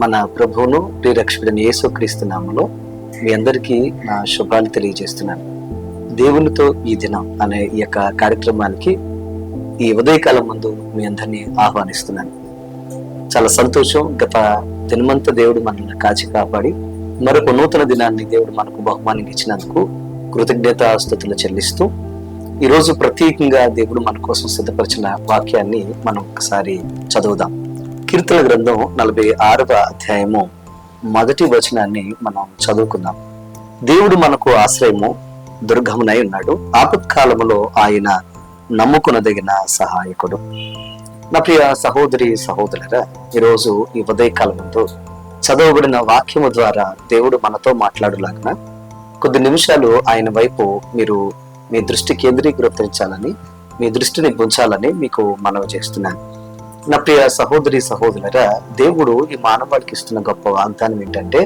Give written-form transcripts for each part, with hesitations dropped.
మన ప్రభువును ప్రియరక్షకుడైన యేసుక్రీస్తు నామములో మీ అందరికీ నా శుభాలు తెలియజేస్తున్నాను. దేవునితో ఈ దినం అనే ఈ యొక్క కార్యక్రమానికి ఈ ఉదయకాలం ముందు మీ అందరినీ ఆహ్వానిస్తున్నాను. చాలా సంతోషం. గత దినమంతా దేవుడు మనల్ని కాచి కాపాడి మరొక నూతన దినాన్ని దేవుడు మనకు బహుమానంగా ఇచ్చినందుకు కృతజ్ఞతాస్తుతులు చెల్లిస్తూ ఈరోజు ప్రత్యేకంగా దేవుడు మన కోసం సిద్ధపరిచిన వాక్యాన్ని మనం ఒకసారి చదువుదాం. కీర్తన గ్రంథం 46వ అధ్యాయము 1వ వచనాన్ని మనం చదువుకుందాం. దేవుడు మనకు ఆశ్రయము దుర్గమునై ఉన్నాడు, ఆపత్కాలములో ఆయన నమ్ముకునదగిన సహాయకుడు. నా ప్రియ సహోదరి సహోదరులారా, ఈరోజు ఈ ఉదయకాలముతో చదవబడిన వాక్యము ద్వారా దేవుడు మనతో మాట్లాడులాగిన కొద్ది నిమిషాలు ఆయన వైపు మీరు మీ దృష్టి కేంద్రీకరించాలని, మీ దృష్టిని ఉంచాలని మీకు మనవి చేస్తున్నాను. నా ప్రియ సహోదరి సహోదరులారా, దేవుడు ఈ మానవాళికి ఇస్తున్న గొప్ప వాగ్దానం ఏంటంటే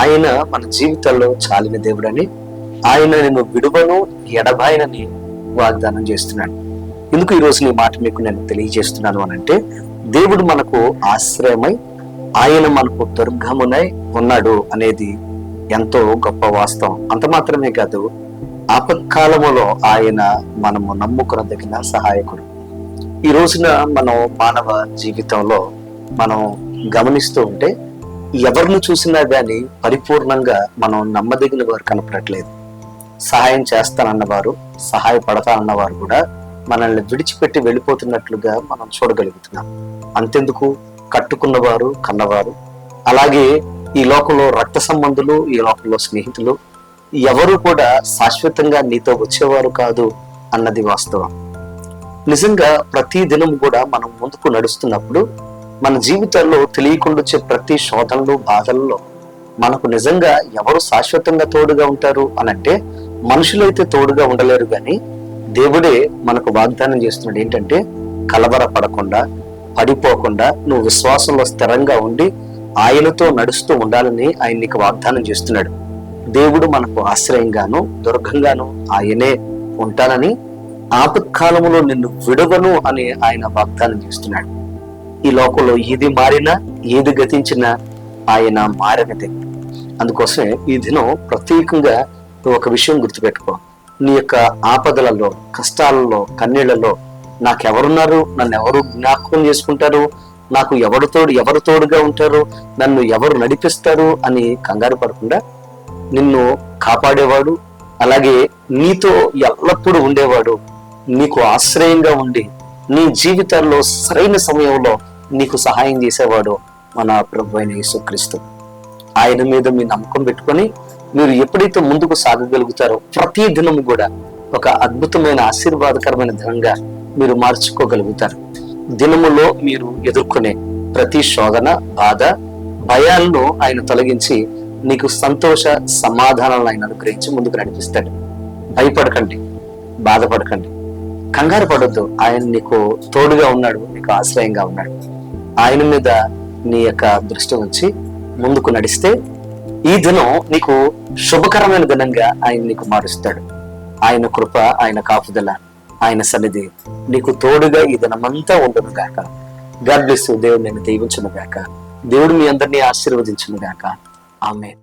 ఆయన మన జీవితంలో చాలిన దేవుడని, ఆయన నేను విడువను ఎడబాయనని వాగ్దానం చేస్తున్నాడు. ఎందుకు ఈరోజు ఈ మాట మీకు నేను తెలియజేస్తున్నాను అనంటే, దేవుడు మనకు ఆశ్రయమై ఆయన మనకు దుర్గమునై ఉన్నాడు అనేది ఎంతో గొప్ప వాస్తవం. అంత మాత్రమే కాదు, ఆపత్కాలములో ఆయన మనము నమ్ముకునదగిన సహాయకుడు. ఈ రోజున మనం మానవ జీవితంలో మనం గమనిస్తూ ఉంటే ఎవరిని చూసినా గానీ పరిపూర్ణంగా మనం నమ్మదగిన వారు కనపడట్లేదు. సహాయం చేస్తానన్నవారు, సహాయపడతానన్నవారు కూడా మనల్ని విడిచిపెట్టి వెళ్ళిపోతున్నట్లుగా మనం చూడగలుగుతున్నాం. అంతెందుకు, కట్టుకున్నవారు, కన్నవారు, అలాగే ఈ లోకంలో రక్త సంబంధులు, ఈ లోకంలో స్నేహితులు ఎవరు కూడా శాశ్వతంగా నీతో వచ్చేవారు కాదు అన్నది వాస్తవం. నిజంగా ప్రతి దినం కూడా మనం ముందుకు నడుస్తున్నప్పుడు మన జీవితాల్లో తెలియకుండా వచ్చే ప్రతి శోధనలు, బాధల్లో మనకు నిజంగా ఎవరు శాశ్వతంగా తోడుగా ఉంటారు అనంటే మనుషులైతే తోడుగా ఉండలేరు, కానీ దేవుడే మనకు వాగ్దానం చేస్తున్నాడు. ఏంటంటే కలవరపడకుండా, పడిపోకుండా నువ్వు విశ్వాసంలో స్థిరంగా ఉండి ఆయనతో నడుస్తూ ఉండాలని ఆయన నీకు వాగ్దానం చేస్తున్నాడు. దేవుడు మనకు ఆశ్రయంగాను దుర్గంగాను ఆయనే ఉంటానని, ఆపత్కాలములో నిన్ను విడవను అని ఆయన వాగ్దానం చేస్తున్నాడు. ఈ లోకంలో ఏది మారినా, ఏది గతించినా ఆయన మారనిదే. అందుకోసమే ఈ దినం ప్రత్యేకంగా నువ్వు ఒక విషయం గుర్తుపెట్టుకో. నీ యొక్క ఆపదలలో, కష్టాలలో, కన్నీళ్లలో నాకెవరున్నారు, నన్ను ఎవరు జ్ఞాపకం చేసుకుంటారు, నాకు ఎవరు తోడుగా ఉంటారు, నన్ను ఎవరు నడిపిస్తారు అని కంగారు పడకుండా నిన్ను కాపాడేవాడు, అలాగే నీతో ఎల్లప్పుడూ ఉండేవాడు, నీకు ఆశ్రయంగా ఉండి నీ జీవితాల్లో సరైన సమయంలో నీకు సహాయం చేసేవాడు మన ప్రభు అయిన యేసుక్రీస్తు. ఆయన మీద మీ నమ్మకం పెట్టుకొని మీరు ఎప్పుడైతే ముందుకు సాగగలుగుతారో ప్రతి దినము కూడా ఒక అద్భుతమైన ఆశీర్వాదకరమైన దినంగా మీరు మార్చుకోగలుగుతారు. దినములో మీరు ఎదుర్కొనే ప్రతి శోధన, బాధ, భయాలను ఆయన తొలగించి నీకు సంతోష సమాధానాలను ఆయన అనుగ్రహించి ముందుకు నడిపిస్తాడు. భయపడకండి, బాధపడకండి, కంగారు పడొద్దు. ఆయన నీకు తోడుగా ఉన్నాడు, నీకు ఆశ్రయంగా ఉన్నాడు. ఆయన మీద నీ యొక్క దృష్టి ఉంచి ముందుకు నడిస్తే ఈ దినం నీకు శుభకరమైన దినంగా ఆయన నీకు మారుస్తాడు. ఆయన కృప, ఆయన కాపుదల, ఆయన సన్నిధి నీకు తోడుగా ఈ దినమంతా ఉండను గాక. God bless you. దేవుడు నేను దీవించును గాక. దేవుడు మీ అందరినీ ఆశీర్వదించును గాక. ఆమేన్.